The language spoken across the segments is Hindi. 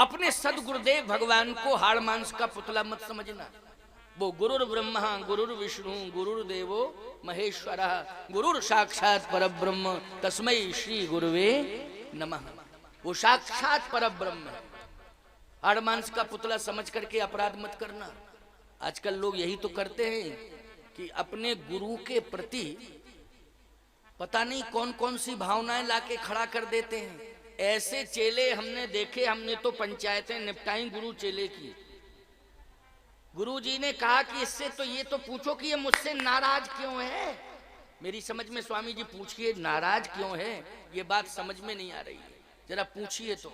अपने सदगुरुदेव भगवान को हाड़ मांस का पुतला मत समझना। वो गुरुर ब्रह्मा गुरुर विष्णु गुरुर्देवो महेश्वर गुरुर साक्षात परब्रह्म तस्मै श्री गुरुवे नमः। वो साक्षात परब्रह्म है। हाड़ मांस का पुतला समझ करके अपराध मत करना। आजकल लोग यही तो करते हैं कि अपने गुरु के प्रति पता नहीं कौन कौन सी भावनाएं लाके खड़ा कर देते हैं। ऐसे चेले हमने देखे, हमने तो पंचायतें निपटाई गुरु चेले की। गुरु जी ने कहा कि इससे तो ये तो पूछो कि ये मुझसे नाराज क्यों है। मेरी समझ में स्वामी जी पूछिए नाराज क्यों है, ये बात समझ में नहीं आ रही है, जरा पूछिए। तो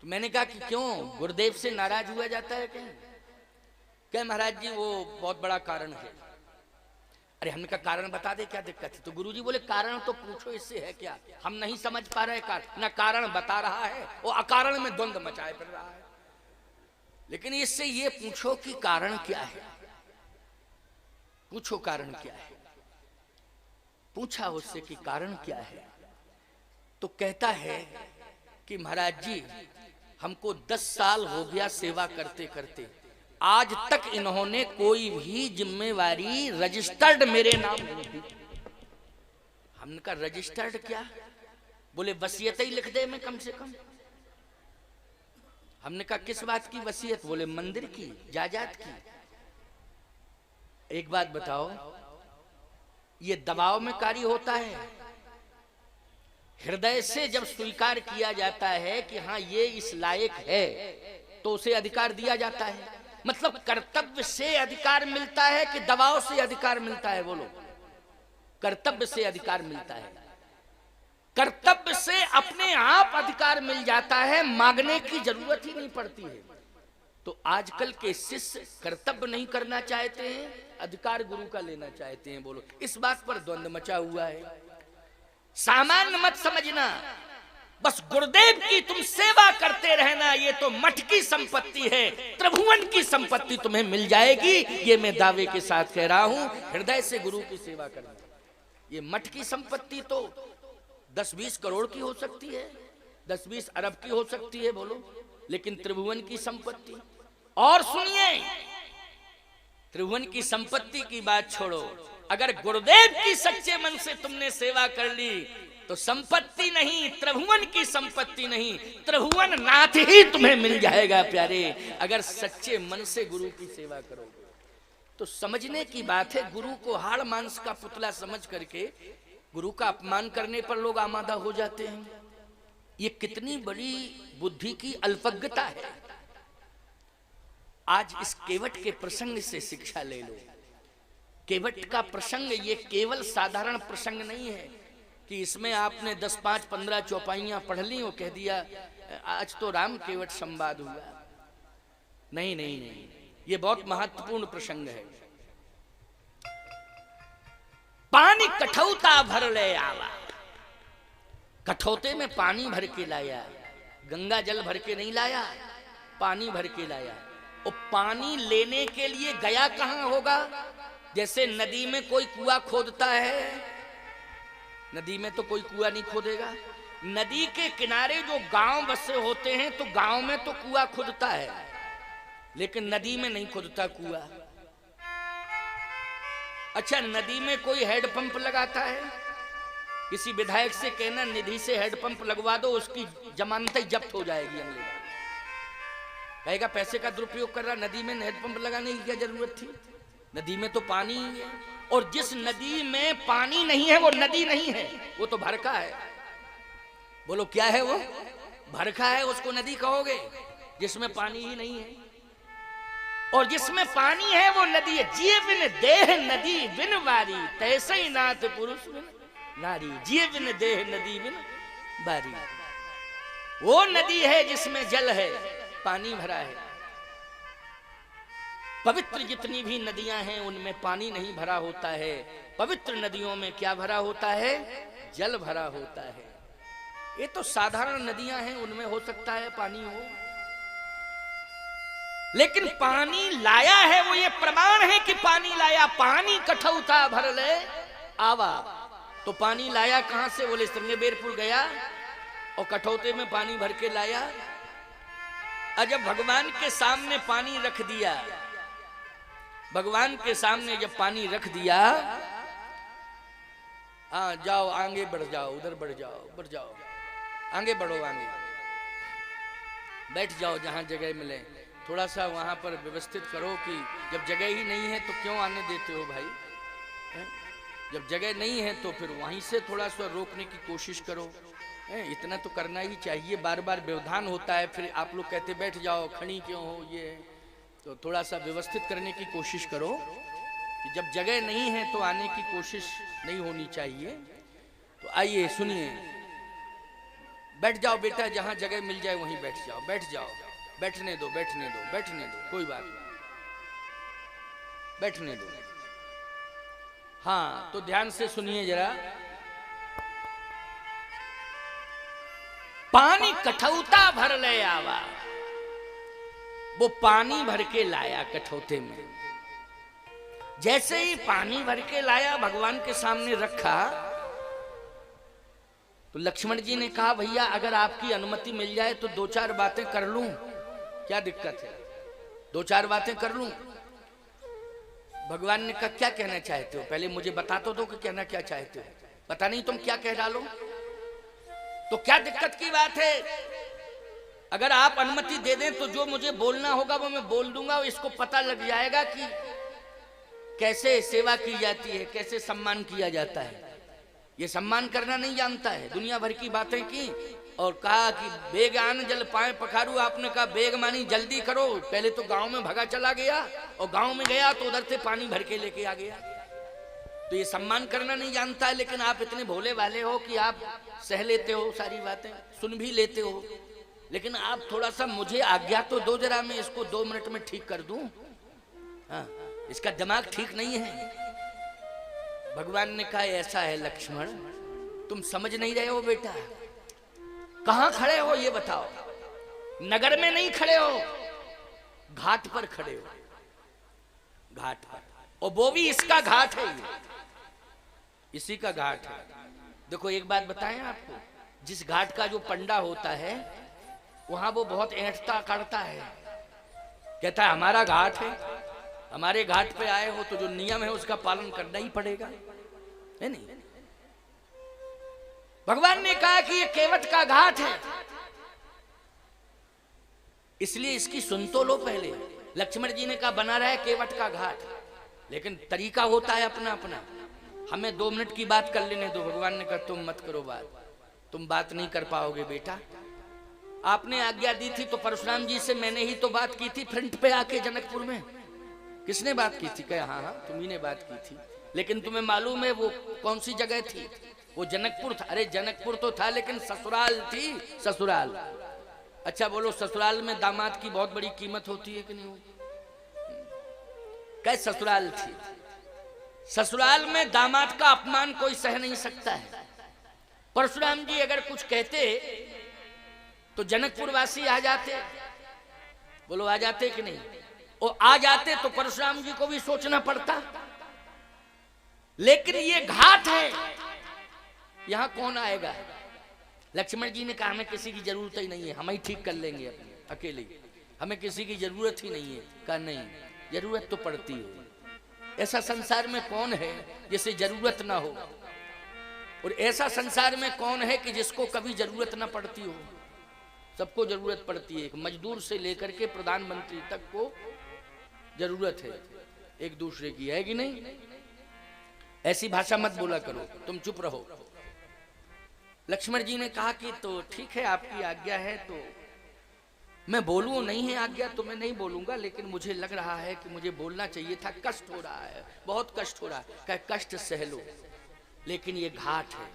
मैंने कहा कि क्यों गुरुदेव से नाराज हुआ जाता है क्या महाराज जी वो बहुत बड़ा कारण है। अरे हमने कहा कारण बता दे क्या दिक्कत है। तो गुरुजी बोले कारण तो पूछो इससे है क्या, हम नहीं समझ पा रहे कारण, ना कारण बता रहा है वो अकारण में द्वंद्व मचाए फिर रहा है। लेकिन इससे ये पूछो कि कारण क्या है, पूछो कारण क्या है। पूछा उससे कि कारण क्या है, तो कहता है कि महाराज जी हमको 10 साल हो गया सेवा करते करते, आज तक इन्होंने कोई भी जिम्मेवारी रजिस्टर्ड मेरे नाम नहीं दी। हमने कहा रजिस्टर्ड क्या, बोले वसीयत ही लिख दे मैं कम से कम। हमने कहा किस बात की वसीयत, बोले मंदिर की जायदाद की। एक बात बताओ ये दबाव में कार्य होता है, हृदय से जब स्वीकार किया जाता है कि हाँ ये इस लायक है तो उसे अधिकार दिया जाता है। मतलब कर्तव्य से अधिकार मिलता है कि दबाव से अधिकार मिलता है, बोलो। कर्तव्य से अधिकार मिलता है, कर्तव्य से अपने आप अधिकार मिल जाता है, मांगने की जरूरत ही नहीं पड़ती है। तो आजकल के शिष्य कर्तव्य नहीं करना चाहते हैं, अधिकार गुरु का लेना चाहते हैं, बोलो। इस बात पर द्वंद्व मचा हुआ है। सामान्य मत समझना, बस गुरुदेव की तुम सेवा करते रहना, ये तो मठ की संपत्ति है, त्रिभुवन की संपत्ति तुम्हें मिल जाएगी, ये मैं दावे के साथ कह रहा हूं। हृदय से गुरु की सेवा करना। ये मठ की संपत्ति तो 10-20 करोड़ की हो सकती है, 10-20 अरब की हो सकती है, बोलो। लेकिन त्रिभुवन की संपत्ति, और सुनिए त्रिभुवन की संपत्ति की बात छोड़ो, अगर गुरुदेव की सच्चे मन से तुमने सेवा कर ली तो संपत्ति नहीं, त्रिभुवन की संपत्ति नहीं, त्रिभुवन नाथ ही तुम्हें मिल जाएगा प्यारे, अगर सच्चे मन से गुरु की सेवा करोगे। तो समझने की बात है, गुरु को हाड़ मांस का पुतला समझ करके गुरु का अपमान करने पर लोग आमादा हो जाते हैं। ये कितनी बड़ी बुद्धि की अल्पज्ञता है। आज इस केवट के प्रसंग से शिक्षा ले लो। केवट का प्रसंग ये केवल साधारण प्रसंग नहीं है कि इसमें आपने 10, 5, 15 चौपाइयां पढ़ ली और कह दिया आज तो राम केवट संवाद हुआ। नहीं नहीं नहीं, ये बहुत महत्वपूर्ण प्रसंग है। पानी कठौता भर ले आवा, कठौते में पानी भर के लाया, गंगा जल भर के नहीं लाया, पानी भर के लाया। और पानी लेने के लिए गया कहां होगा, जैसे नदी में कोई कुआं खोदता है, नदी में तो कोई कुआं नहीं खोदेगा। नदी के किनारे जो गांव बसे होते हैं तो गांव में तो कुआं खुदता है, लेकिन नदी में नहीं खुदता कुआं। अच्छा, नदी में कोई हेडपंप लगाता है, किसी विधायक से कहना निधि से हेडपंप लगवा दो, उसकी जमानत ही जब्त हो जाएगी। अगले बार कहेगा पैसे का दुरुपयोग कर रहा, नदी में हेडपंप लगाने की क्या जरूरत थी, नदी में तो पानी ही है। और जिस नदी में पानी नहीं है वो नदी नहीं है, वो तो भरका है। बोलो क्या है वो, भरका है, उसको नदी कहोगे जिसमें पानी ही नहीं है। और जिसमें पानी है वो नदी है। जिए बिन देह नदी बिन वारी, तैसे ही नाथ पुरुष बिन नारी। जिए बिन देह नदी बिन वारी, वो नदी है जिसमें जल है, पानी भरा है। पवित्र जितनी भी नदियां हैं उनमें पानी नहीं भरा होता है, पवित्र नदियों में क्या भरा होता है, जल भरा होता है। ये तो साधारण नदियां हैं, उनमें हो सकता है पानी हो, लेकिन पानी लाया है वो ये प्रमाण है कि पानी लाया। पानी कठौता भर ले आवा, तो पानी लाया कहां से, बोले श्रृंगबेरपुर गया और कठौते में पानी भर के लाया। और जब भगवान के सामने पानी रख दिया, भगवान के सामने जब पानी रख दिया, हाँ जाओ आगे बढ़ जाओ, उधर बढ़ जाओ, आगे बढ़ो, आगे बैठ जाओ जहां जगह मिले, थोड़ा सा वहां पर व्यवस्थित करो कि जब जगह ही नहीं है तो क्यों आने देते हो भाई, जब जगह नहीं है तो फिर वहीं से थोड़ा सा रोकने की कोशिश करो। इतना तो करना ही चाहिए, बार बार व्यवधान होता है, फिर आप लोग कहते बैठ जाओ, खड़ी क्यों हो, ये तो थोड़ा सा व्यवस्थित करने की कोशिश करो कि जब जगह नहीं है तो आने की कोशिश नहीं होनी चाहिए। तो आइए सुनिए, बैठ जाओ बेटा, जहां जगह मिल जाए वहीं बैठ जाओ, बैठ जाओ, बैठने दो, बैठने दो, बैठने दो, कोई बात नहीं, बैठने दो। हाँ तो ध्यान से सुनिए जरा, पानी कठौता भर ले आवा, वो पानी भर के लाया कठौते में। जैसे ही पानी भर के लाया, भगवान के सामने रखा, तो लक्ष्मण जी ने कहा भैया अगर आपकी अनुमति मिल जाए तो दो चार बातें कर लूं, क्या दिक्कत है, दो चार बातें कर लूं। भगवान ने कहा क्या कहना चाहते हो, पहले मुझे बता तो दो कि कहना क्या चाहते हो, पता नहीं तुम क्या कह डालो। तो क्या दिक्कत की बात है, अगर आप अनुमति दे दें तो जो मुझे बोलना होगा वो मैं बोल दूंगा, इसको पता लग जाएगा कि कैसे सेवा की जाती है, कैसे सम्मान किया जाता है। ये सम्मान करना नहीं जानता है, दुनिया भर की बातें की और कहा कि बेग आन जल पाए पखारू। आपने कहा बेग मानी जल्दी करो, पहले तो गांव में भगा चला गया और गांव में गया तो उधर से पानी भर के लेके आ गया। तो ये सम्मान करना नहीं जानता है, लेकिन आप इतने भोले वाले हो कि आप सह लेते हो, सारी बातें सुन भी लेते हो, लेकिन आप थोड़ा सा मुझे आज्ञा तो दो, जरा मैं इसको 2 मिनट में ठीक कर दूं। हाँ, इसका दिमाग ठीक नहीं है। भगवान ने कहा ऐसा है लक्ष्मण, तुम समझ नहीं रहे हो बेटा, कहां खड़े हो ये बताओ। नगर में नहीं खड़े हो, घाट पर खड़े हो, घाट पर, और वो भी इसका घाट है, इसी का घाट है। देखो एक बात बताएं आपको, जिस घाट का जो पंडा होता है वहां वो बहुत ऐंठता करता है, कहता है हमारा घाट है, हमारे घाट पे आए हो तो जो नियम है उसका पालन करना ही पड़ेगा, है नहीं। भगवान ने कहा कि ये केवट का घाट है, इसलिए इसकी सुन तो लो पहले। लक्ष्मण जी ने कहा बना रहा है केवट का घाट, लेकिन तरीका होता है अपना अपना, हमें 2 मिनट की बात कर लेने दो। भगवान ने कहा तुम मत करो बात, तुम बात नहीं कर पाओगे बेटा। आपने आज्ञा दी थी तो परशुराम जी से मैंने ही तो बात की थी फ्रंट पे आके जनकपुर में। किसने बात की थी? कहा हाँ तुम्ही ने बात की थी, लेकिन तुम्हें मालूम है वो कौन सी जगह थी? वो जनकपुर था। अरे जनकपुर तो था लेकिन ससुराल थी, ससुराल। अच्छा बोलो, ससुराल में दामाद की बहुत बड़ी कीमत होती है कि नहीं होती? कैसे ससुराल थी, ससुराल में दामाद का अपमान कोई सह नहीं सकता है। परशुराम जी अगर कुछ कहते तो जनकपुर वासी आ जाते, बोलो आ जाते कि नहीं? और आ जाते तो परशुराम जी को भी सोचना पड़ता। लेकिन ये घाट है, यहां कौन आएगा? लक्ष्मण जी ने कहा हमें किसी की जरूरत ही नहीं है, हम ही ठीक कर लेंगे अपने अकेले, हमें किसी की जरूरत ही नहीं है। कहा नहीं, जरूरत तो पड़ती है। ऐसा संसार में कौन है जिसे जरूरत ना हो, और ऐसा संसार में कौन है कि जिसको कभी जरूरत ना पड़ती हो? सबको जरूरत पड़ती है, एक मजदूर से लेकर के प्रधानमंत्री तक को जरूरत है एक दूसरे की, है कि नहीं? ऐसी भाषा मत बोला करो, तुम चुप रहो। लक्ष्मण जी ने कहा कि तो ठीक है आपकी आज्ञा है तो मैं बोलूं, नहीं है आज्ञा तो मैं नहीं बोलूंगा, लेकिन मुझे लग रहा है कि मुझे बोलना चाहिए था, कष्ट हो रहा है, बहुत कष्ट हो रहा है। कहे कष्ट सह लो, लेकिन ये घाट है,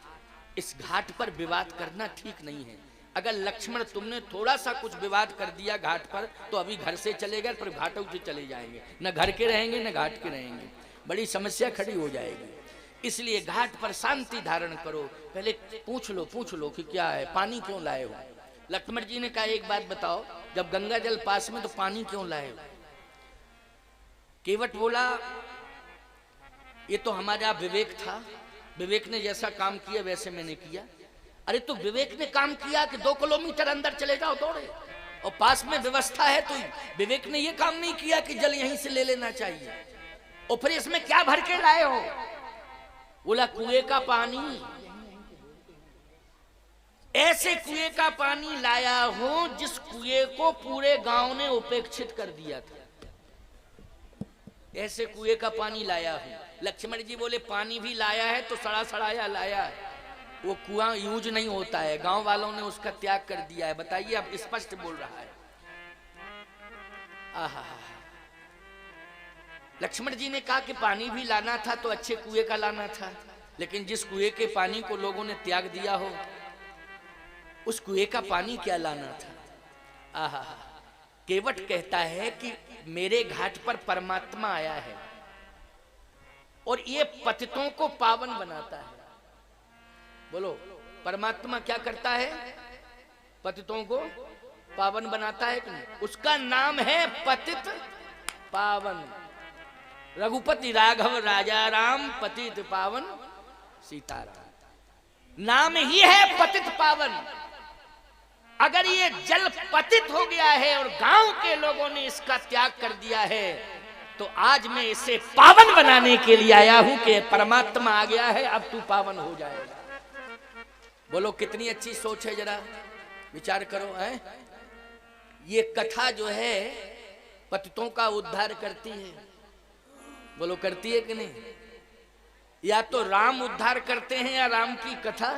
इस घाट पर विवाद करना ठीक नहीं है। अगर लक्ष्मण तुमने थोड़ा सा कुछ विवाद कर दिया घाट पर तो अभी घर से चले गए, पर घाटों से चले जाएंगे, न घर के रहेंगे न घाट के रहेंगे, बड़ी समस्या खड़ी हो जाएगी। इसलिए घाट पर शांति धारण करो, पहले पूछ लो कि क्या है, पानी क्यों लाए हो? लक्ष्मण जी ने कहा एक बात बताओ, जब गंगा जल पास में तो पानी क्यों लाए हो? केवट बोला ये तो हमारा विवेक था, विवेक ने जैसा काम किया वैसे मैंने किया। अरे तो विवेक ने काम किया कि 2 किलोमीटर अंदर चले जाओ दौड़े, और पास में व्यवस्था है, तो विवेक ने ये काम नहीं किया कि जल यहीं से ले लेना चाहिए। और फिर इसमें क्या भर के लाए हो? बोला कुएं का पानी, ऐसे कुएं का पानी लाया हूं जिस कुएं को पूरे गांव ने उपेक्षित कर दिया था, ऐसे कुएं का पानी लाया हूं। लक्ष्मण जी बोले पानी भी लाया है तो सड़ा सड़ाया लाया है, वो कुआं यूज नहीं होता है, गांव वालों ने उसका त्याग कर दिया है। बताइए, अब स्पष्ट बोल रहा है। आहा, लक्ष्मण जी ने कहा कि पानी भी लाना था तो अच्छे कुएं का लाना था, लेकिन जिस कुएं के पानी को लोगों ने त्याग दिया हो उस कुएं का पानी क्या लाना था। आहा, केवट कहता है कि मेरे घाट पर परमात्मा आया है और ये पतितों को पावन बनाता है। बोलो, परमात्मा क्या करता है? पतितों को पावन बनाता है कि नहीं? उसका नाम है पतित पावन। रघुपति राघव राजा राम, पतित पावन सीताराम, नाम ही है पतित पावन। अगर ये जल पतित हो गया है और गांव के लोगों ने इसका त्याग कर दिया है, तो आज मैं इसे पावन बनाने के लिए आया हूं कि परमात्मा आ गया है, अब तू पावन हो जाएगा। बोलो, कितनी अच्छी सोच है, जरा विचार करो। है ये कथा जो है पतितों का उद्धार करती है। बोलो, करती है कि नहीं? या तो राम उद्धार करते हैं या राम की कथा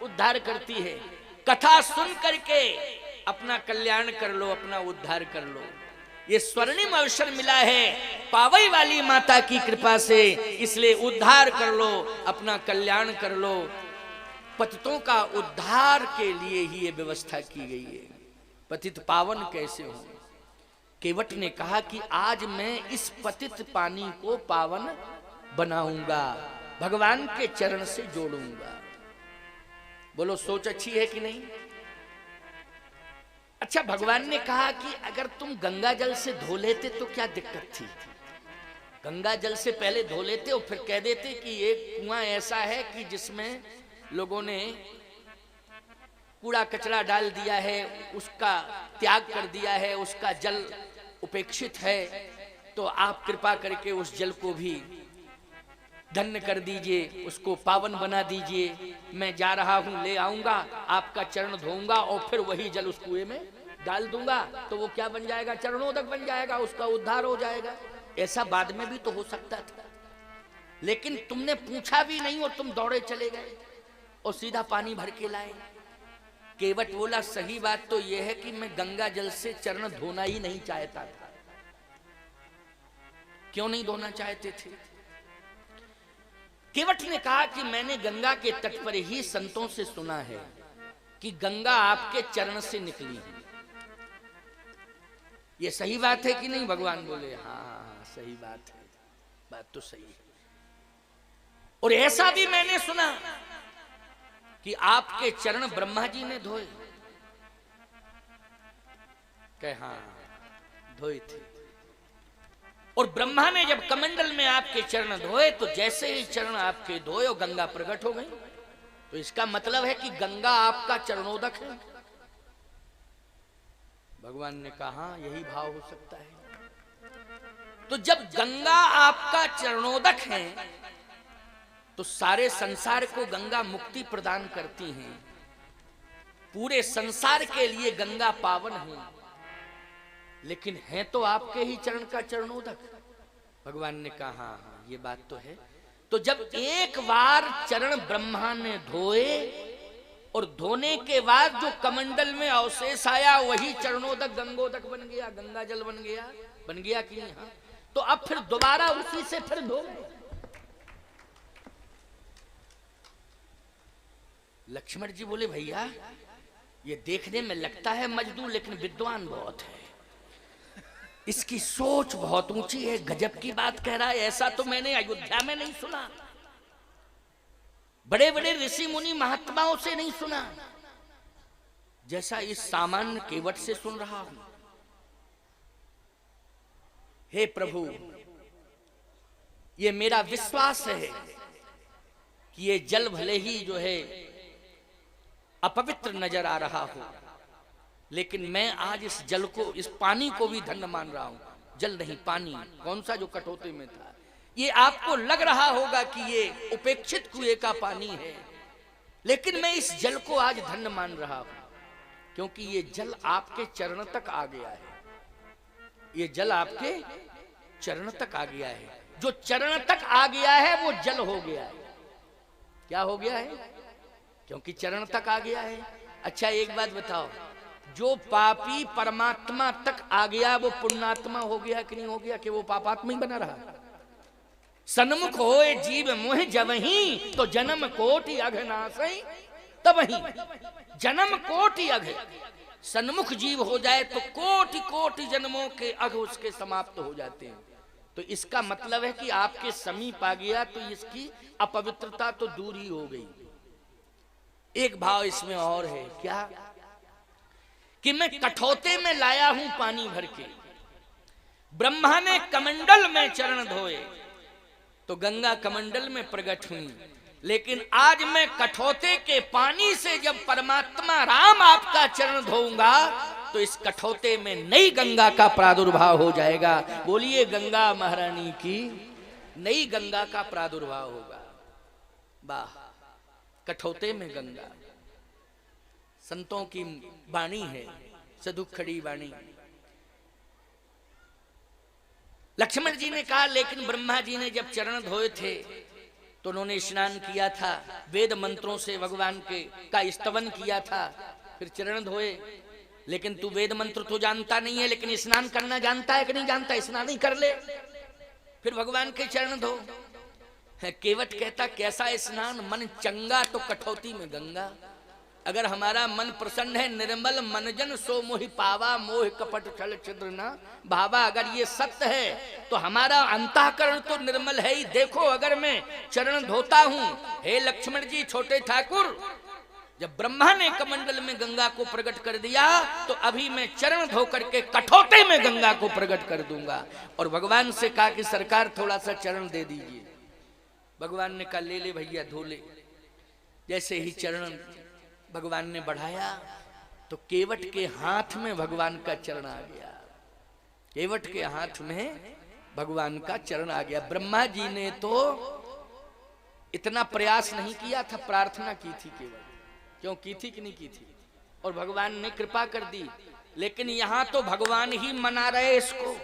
उद्धार करती है। कथा सुन करके अपना कल्याण कर लो, अपना उद्धार कर लो। ये स्वर्णिम अवसर मिला है पावई वाली माता की कृपा से, इसलिए उद्धार कर लो, अपना कल्याण कर लो। पतितों का उद्धार के लिए ही ये व्यवस्था की गई है। पतित पावन कैसे हो? केवट ने कहा कि आज मैं इस पतित पानी को पावन बनाऊंगा, भगवान के चरण से जोड़ूंगा। बोलो, सोच अच्छी है कि नहीं? अच्छा, भगवान ने कहा कि अगर तुम गंगा जल से धो लेते तो क्या दिक्कत थी? गंगा जल से पहले धो लेते और फिर कह देते कि एक कुआं ऐसा है कि जिसमें लोगों ने कूड़ा कचरा डाल दिया है, उसका त्याग कर दिया है, उसका जल उपेक्षित है, तो आप कृपा करके उस जल को भी धन्य कर दीजिए, उसको पावन बना दीजिए। मैं जा रहा हूं, ले आऊंगा, आपका चरण धोऊंगा और फिर वही जल उस कुएं में डाल दूंगा, तो वो क्या बन जाएगा? चरणोदक बन जाएगा, उसका उद्धार हो जाएगा। ऐसा बाद में भी तो हो सकता था, लेकिन तुमने पूछा भी नहीं और तुम दौड़े चले गए और सीधा पानी भर के लाए। केवट बोला, सही बात तो यह है कि मैं गंगा जल से चरण धोना ही नहीं चाहता था। क्यों नहीं धोना चाहते थे? केवट ने कहा कि मैंने गंगा के तट पर ही संतों से सुना है कि गंगा आपके चरण से निकली है। ये सही बात है कि नहीं? भगवान बोले, हाँ सही बात है, बात तो सही है। और ऐसा भी मैंने सुना कि आपके चरण ब्रह्मा जी ने धोए। कहे हाँ, धोए थे। और ब्रह्मा ने जब कमंडल में आपके चरण धोए तो जैसे ही चरण आपके धोए और गंगा प्रकट हो गई, तो इसका मतलब है कि गंगा आपका चरणोदक है। भगवान ने कहा यही भाव हो सकता है। तो जब गंगा आपका चरणोदक है तो सारे संसार को गंगा मुक्ति प्रदान करती हैं। पूरे संसार के लिए गंगा पावन है, लेकिन है तो आपके ही चरण का चरणोदक। भगवान ने कहा हाँ ये बात तो है। तो जब एक बार चरण ब्रह्मा ने धोए और धोने के बाद जो कमंडल में अवशेष आया वही चरणोदक गंगोदक बन गया, गंगा जल बन गया कि नहीं? हाँ। तो अब फिर दोबारा उसी से फिर धो। लक्ष्मण जी बोले, भैया ये देखने में लगता है मजदूर, लेकिन विद्वान बहुत है, इसकी सोच बहुत ऊंची है, गजब की बात कह रहा है। ऐसा तो मैंने अयोध्या में नहीं सुना, बड़े बड़े ऋषि मुनि महात्माओं से नहीं सुना, जैसा इस सामान्य केवट से सुन रहा हूं। हे प्रभु, ये मेरा विश्वास है कि ये जल भले ही जो है अपवित्र नजर आ रहा हो, लेकिन मैं आज इस जल को, इस पानी को भी धन्य मान रहा हूं। जल नहीं, पानी, कौन सा जो कटोते में था। ये आपको लग रहा होगा कि ये उपेक्षित कुएं का पानी है, लेकिन मैं इस जल को आज धन्य मान रहा हूं, क्योंकि ये जल आपके चरण तक आ गया है। ये जल आपके चरण तक आ गया है। जो चरण तक आ गया है वो जल हो गया है। क्या हो गया है? क्योंकि चरण तक आ गया है। अच्छा एक बात बताओ, जो पापी परमात्मा तक आ गया वो पुण्यात्मा हो गया कि नहीं हो गया? कि वो पापात्मा ही बना रहा? सन्मुख होए जीव मोह जवहीं, तो जन्म कोटि अघ नासई तबहीं। जन्म कोटि अघ, सन्मुख जीव हो जाए तो कोटि कोटि जन्मों के अघ उसके समाप्त हो जाते हैं। तो इसका मतलब है कि आपके समीप आ गया तो इसकी अपवित्रता तो दूर ही हो गई। एक भाव इसमें और है, क्या? कि मैं कठौते में लाया हूं पानी भर के, ब्रह्मा ने कमंडल में चरण धोए तो गंगा कमंडल में प्रकट हुई, लेकिन आज मैं कठौते के पानी से जब परमात्मा राम आपका चरण धोऊंगा तो इस कठौते में नई गंगा का प्रादुर्भाव हो जाएगा। बोलिए गंगा महारानी की, नई गंगा का प्रादुर्भाव होगा। वाह, कठौते में गंगा। संतों की वाणी है, सदुख खड़ी वाणी। लक्ष्मण जी ने कहा, लेकिन ब्रह्मा जी ने जब चरण धोए थे तो उन्होंने स्नान किया था, वेद मंत्रों से भगवान के का स्तवन किया था, फिर चरण धोए। लेकिन तू वेद मंत्र तो जानता नहीं है, लेकिन स्नान करना जानता है कि नहीं जानता? स्नान ही कर ले, फिर भगवान के चरण धो। केवट कहता, कैसा स्नान? मन चंगा तो कठौती में गंगा। अगर हमारा मन प्रसन्न है, निर्मल मनजन सो मोहि पावा, मोह कपट छल छिद्र न भावा। अगर ये सत्य है तो हमारा अंतःकरण तो निर्मल है ही। देखो, अगर मैं चरण धोता हूं, हे लक्ष्मण जी, छोटे ठाकुर, जब ब्रह्मा ने कमंडल में गंगा को प्रकट कर दिया तो अभी मैं चरण धो करके कठौते में गंगा को प्रकट कर दूंगा। और भगवान से कहा कि सरकार थोड़ा सा चरण दे दीजिए। भगवान ने कहा, ले ले भैया, धो ले। जैसे ही चरण भगवान ने बढ़ाया तो केवट के हाथ में भगवान का चरण आ गया। केवट के हाथ में भगवान का चरण आ गया। ब्रह्मा जी ने तो इतना प्रयास नहीं किया था, प्रार्थना की थी केवल। क्यों की थी कि नहीं की थी? और भगवान ने कृपा कर दी। लेकिन यहां तो भगवान ही मना रहे इसको,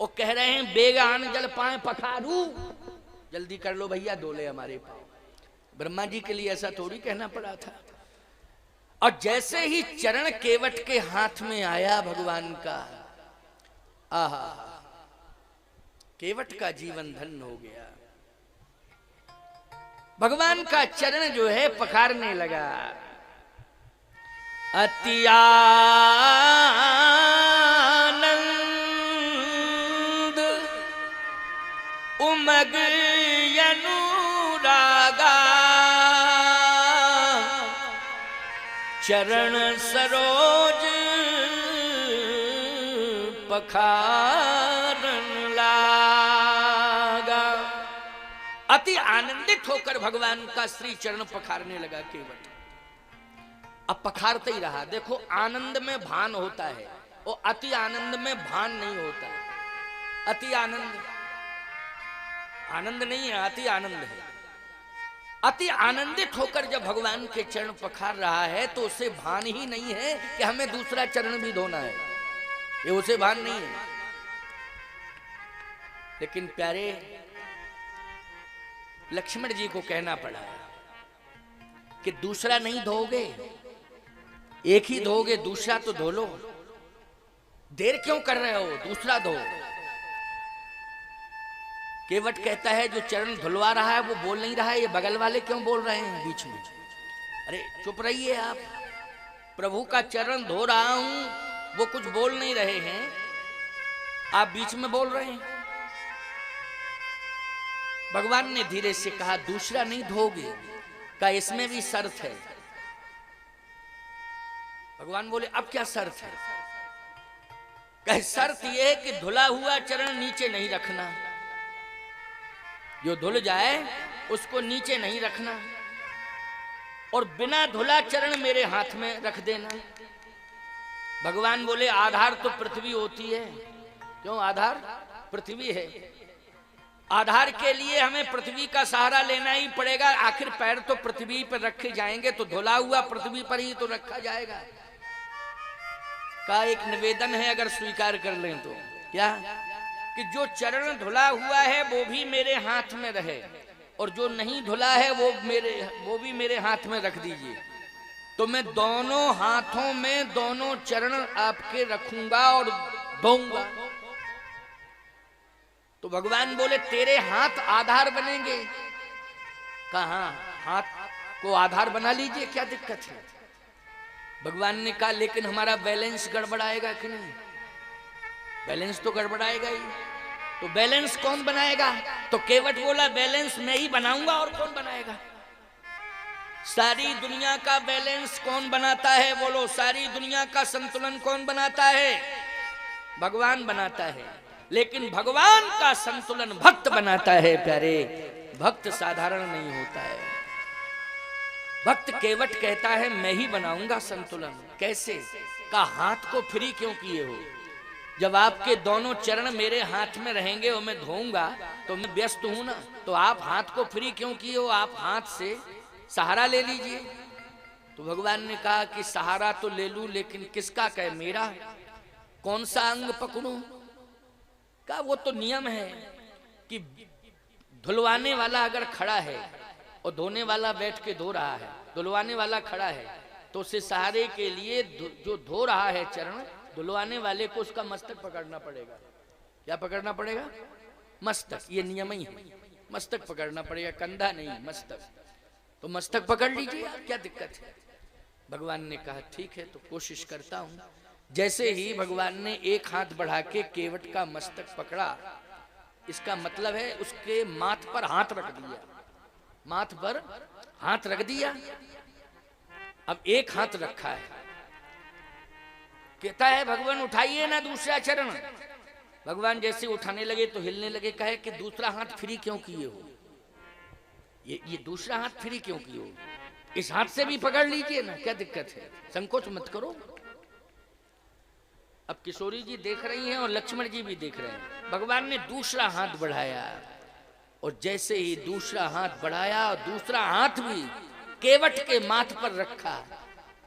और कह रहे हैं बेगान जल पाए पखारू, जल्दी कर लो भैया, धोले हमारे पाँव। ब्रह्मा जी के लिए ऐसा थोड़ी कहना पड़ा था। और जैसे ही चरण केवट के हाथ में आया भगवान का, आहा, केवट का जीवन धन्य हो गया। भगवान का चरण जो है पखारने लगा। अति आनंद उमग अनुरागा, चरण सरोज पखारन लागा। अति आनंदित होकर भगवान का श्री चरण पखारने लगा केवट। अब पखारते ही रहा। देखो, आनंद में भान होता है और अति आनंद में भान नहीं होता। अति आनंद आनंद नहीं है, अति आनंद है। अति आनंदित होकर जब भगवान के चरण पखार रहा है तो उसे भान ही नहीं है कि हमें दूसरा चरण भी धोना है, ये उसे भान नहीं है। लेकिन प्यारे लक्ष्मण जी को कहना पड़ा कि दूसरा नहीं धोगे, एक ही धोगे, दूसरा तो धो लो। देर क्यों कर रहे हो, दूसरा धो। केवट कहता है, जो चरण धुलवा रहा है वो बोल नहीं रहा है, ये बगल वाले क्यों बोल रहे हैं बीच में? अरे चुप रहिए आप, प्रभु का चरण धो रहा हूं, वो कुछ बोल नहीं रहे हैं, आप बीच में बोल रहे हैं। भगवान ने धीरे से कहा, दूसरा नहीं धोगे का, इसमें भी शर्त है। भगवान बोले, अब क्या शर्त है? कहे, शर्त यह है कि धुला हुआ चरण नीचे नहीं रखना, जो धुल जाए उसको नीचे नहीं रखना। और बिना धुला चरण मेरे हाथ में रख देना। भगवान बोले आधार तो पृथ्वी होती है। क्यों? आधार पृथ्वी है। आधार के लिए हमें पृथ्वी का सहारा लेना ही पड़ेगा। आखिर पैर तो पृथ्वी पर रखे जाएंगे, तो धुला हुआ पृथ्वी पर ही तो रखा जाएगा। का एक निवेदन है, अगर स्वीकार कर लें तो क्या, कि जो चरण धुला हुआ है वो भी मेरे हाथ में रहे, और जो नहीं धुला है वो भी मेरे हाथ में रख दीजिए। तो मैं दोनों हाथों में दोनों चरण आपके रखूंगा और धोऊंगा। तो भगवान बोले तेरे हाथ आधार बनेंगे। कहा? हाथ को आधार बना लीजिए, क्या दिक्कत है? भगवान ने कहा लेकिन हमारा बैलेंस गड़बड़ाएगा कि नहीं? बैलेंस तो गड़बड़ाएगा ही। तो बैलेंस कौन बनाएगा? तो केवट बोला बैलेंस मैं ही बनाऊंगा, और कौन बनाएगा? सारी दुनिया का बैलेंस कौन बनाता है? बोलो, सारी दुनिया का संतुलन कौन बनाता है? भगवान बनाता है। लेकिन भगवान का संतुलन भक्त बनाता है प्यारे। भक्त साधारण नहीं होता है। भक्त केवट कहता है मैं ही बनाऊंगा संतुलन। कैसे? का हाथ को फ्री क्यों किए हो? जब आपके दोनों चरण मेरे हाथ में रहेंगे और मैं धोऊंगा तो मैं व्यस्त हूं ना, तो आप हाथ को फ्री क्यों किए हो? आप हाथ से सहारा ले लीजिए। तो भगवान ने कहा कि सहारा तो ले लूं, लेकिन किसका? कहे मेरा। कौन सा अंग पकड़ूं? का वो तो नियम है कि धुलवाने वाला अगर खड़ा है और धोने वाला बैठ के धो रहा है, धुलवाने वाला खड़ा है, तो उसे सहारे के लिए जो धो रहा है चरण, धुलवाने वाले को उसका मस्तक पकड़ना पड़ेगा। क्या पकड़ना पड़ेगा? मस्तक। ये नियम ही है, मस्तक पकड़ना पड़ेगा, कंधा नहीं, मस्तक। तो मस्तक पकड़ लीजिए, क्या दिक्कत है? भगवान ने कहा ठीक है, तो कोशिश करता हूं। जैसे ही भगवान ने एक हाथ बढ़ा के केवट का मस्तक पकड़ा, इसका मतलब है उसके माथ पर हाथ रख दिया। माथ पर हाथ रख दिया। अब एक हाथ रखा है। कहता है भगवान उठाइए ना दूसरा चरण। भगवान जैसे उठाने लगे तो हिलने लगे। कहे कि दूसरा हाथ फ्री क्यों किए हो? ये दूसरा हाथ फ्री क्यों किए हो? इस हाथ से भी पकड़ लीजिए ना, क्या दिक्कत है? संकोच मत करो। अब किशोरी जी देख रही हैं और लक्ष्मण जी भी देख रहे हैं। भगवान ने दूसरा हाथ बढ़ाया, और जैसे ही दूसरा हाथ बढ़ाया और दूसरा हाथ भी केवट के माथ पर रखा,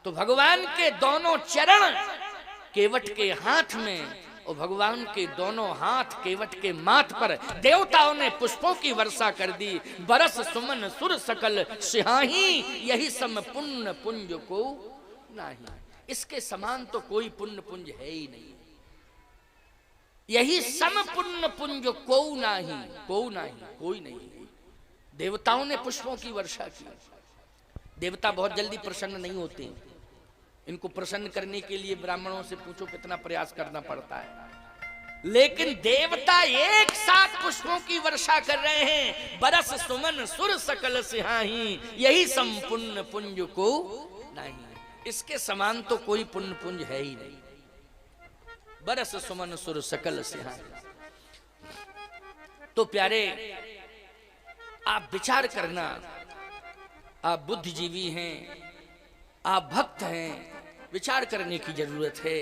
तो भगवान के दोनों चरण केवट के हाथ में और भगवान के दोनों हाथ केवट के माथ पर देवताओं ने पुष्पों की वर्षा कर दी। बरस सुमन सुर सकल सिहाही, यही सम पुण्य पुंज को नहीं। इसके समान तो कोई पुण्य पुंज है ही नहीं। यही सम पुण्य पुंज को नहीं, कोई नहीं। देवताओं ने पुष्पों की वर्षा की। देवता बहुत जल्दी प्रसन्न नहीं होते। इनको प्रसन्न करने के लिए ब्राह्मणों से पूछो कितना प्रयास करना पड़ता है। लेकिन देवता एक साथ पुष्पों की वर्षा कर रहे हैं। बरस सुमन सुर सकल सिहाही, यही संपुण्य पुंज को नहीं। इसके समान तो कोई पुण्य पुंज है ही नहीं। बरस सुमन सुर सकल सिहाही। तो प्यारे, आप विचार करना। आप बुद्धिजीवी हैं, आप भक्त हैं। विचार करने की जरूरत है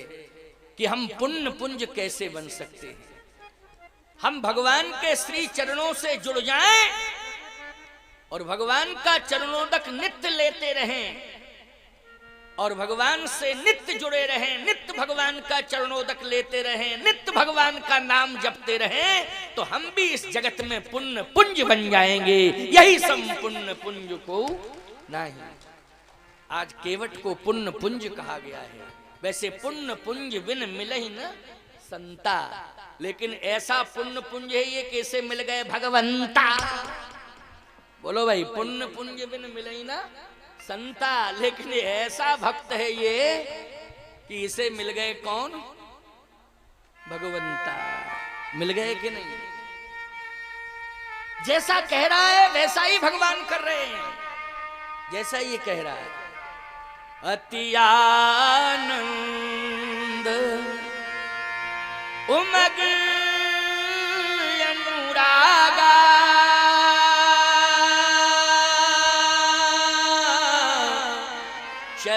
कि हम पुण्य पुंज कैसे बन सकते हैं। हम भगवान के श्री चरणों से जुड़ जाएं और भगवान का चरणोदक नित्य लेते रहें, और भगवान से नित्य जुड़े रहें, नित्य भगवान का चरणोदक लेते रहें, नित्य भगवान का नाम जपते रहें, तो हम भी इस जगत में पुण्य पुंज बन जाएंगे। यही संपुण्य पुंज को नहीं। आज केवट को पुण्य पुंज कहा गया है। वैसे पुण्य पुंज बिन मिलहि न संता, लेकिन ऐसा पुण्य पुंज है ये कैसे मिल गए भगवंता? बोलो भाई, पुण्य पुंज बिन मिलहि न संता, लेकिन ऐसा भक्त है ये कि इसे मिल गए कौन? भगवंता। मिल गए कि नहीं? जैसा कह रहा है वैसा ही भगवान कर रहे हैं, जैसा ये कह रहा है। अति आनंद उमग अनुरागा,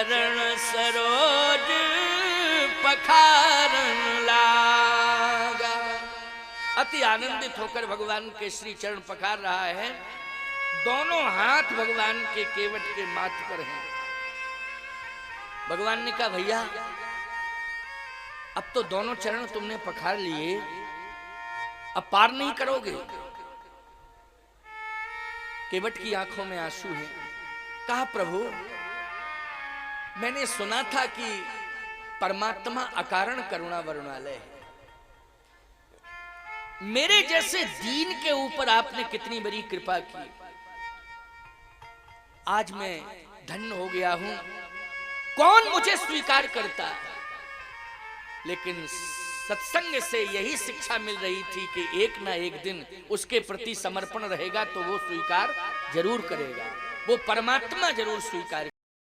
चरण सरोज पखारन लागा। अति आनंदित होकर भगवान के श्री चरण पखार रहा है। दोनों हाथ भगवान के केवट के माथ पर हैं। भगवान ने कहा भैया अब तो दोनों चरण तुमने पखार लिए, अब पार नहीं करोगे। केवट की आंखों में आंसू हैं। कहा प्रभु मैंने सुना था कि परमात्मा अकारण करुणा वरुणालय है। मेरे जैसे दीन के ऊपर आपने कितनी बड़ी कृपा की। आज मैं धन्य हो गया हूं। कौन मुझे स्वीकार करता। लेकिन सत्संग से यही शिक्षा मिल रही थी कि एक ना एक दिन उसके प्रति समर्पण रहेगा तो वो स्वीकार जरूर करेगा, वो परमात्मा जरूर स्वीकार